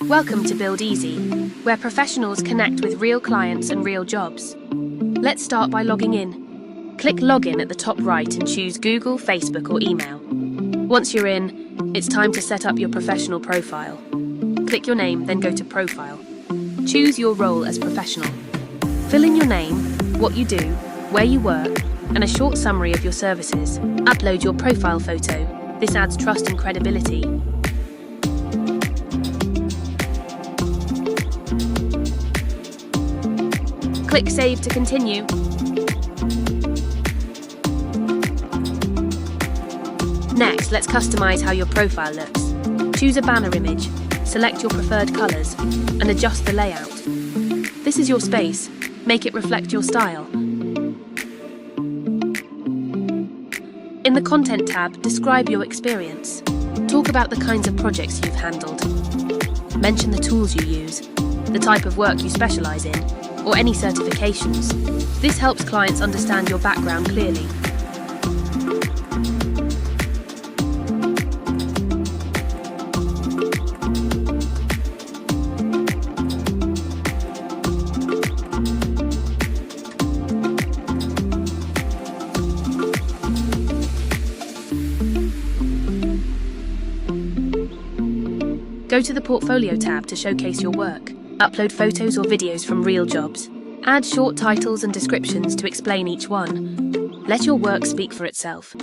Welcome to Buildeezy, where professionals connect with real clients and real jobs. Let's start by logging in. Click Login at the top right and choose Google, Facebook or email. Once you're in, it's time to set up your professional profile. Click your name, then go to Profile. Choose your role as professional. Fill in your name, what you do, where you work, and a short summary of your services. Upload your profile photo. This adds trust and credibility. Click Save to continue. Next, let's customize how your profile looks. Choose a banner image, select your preferred colors, and adjust the layout. This is your space. Make it reflect your style. In the Content tab, describe your experience. Talk about the kinds of projects you've handled. Mention the tools you use, the type of work you specialize in, or any certifications. This helps clients understand your background clearly. Go to the Portfolio tab to showcase your work. Upload photos or videos from real jobs. Add short titles and descriptions to explain each one. Let your work speak for itself.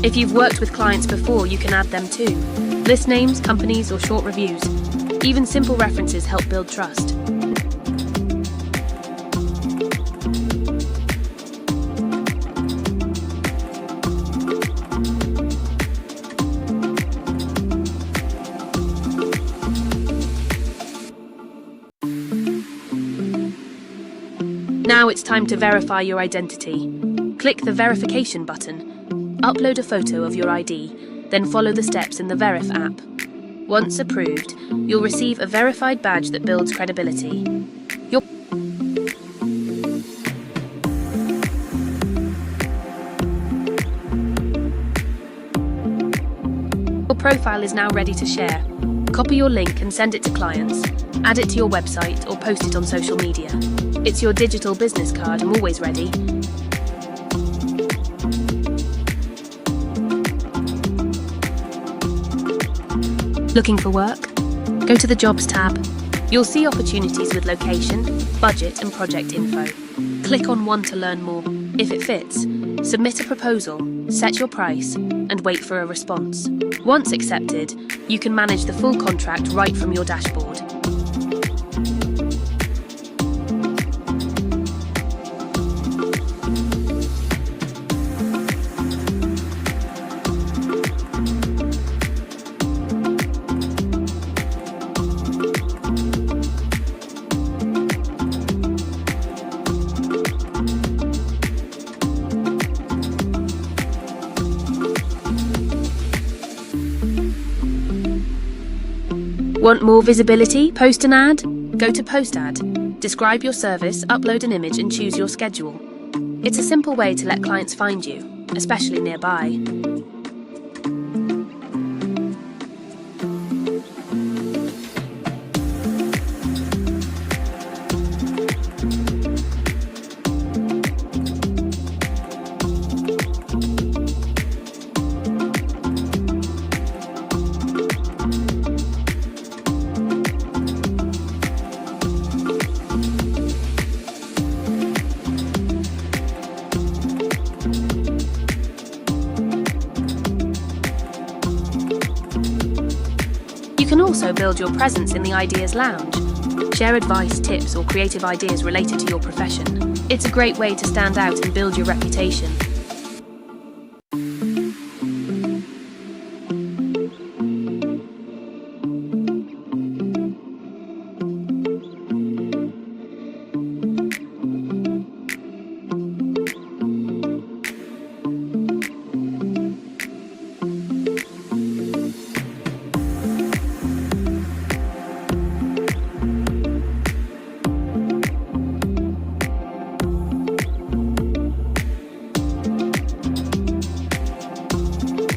If you've worked with clients before, you can add them too. List names, companies, or short reviews. Even simple references help build trust. Now it's time to verify your identity. Click the verification button. Upload a photo of your ID, then follow the steps in the Verif app. Once approved, you'll receive a verified badge that builds credibility. Your profile is now ready to share. Copy your link and send it to clients. Add it to your website or post it on social media. It's your digital business card and always ready. Looking for work? Go to the Jobs tab. You'll see opportunities with location, budget and project info. Click on one to learn more. If it fits, submit a proposal, set your price, and wait for a response. Once accepted, you can manage the full contract right from your dashboard. Want more visibility? Post an ad? Go to Post Ad. Describe your service, upload an image and choose your schedule. It's a simple way to let clients find you, especially nearby. You can also build your presence in the Ideas Lounge. Share advice, tips, or creative ideas related to your profession. It's a great way to stand out and build your reputation.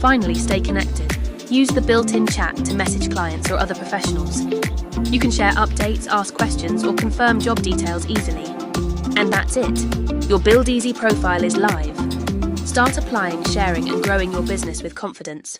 Finally, stay connected. Use the built-in chat to message clients or other professionals. You can share updates, ask questions, or confirm job details easily. And that's it. Your Buildeezy profile is live. Start applying, sharing, and growing your business with confidence.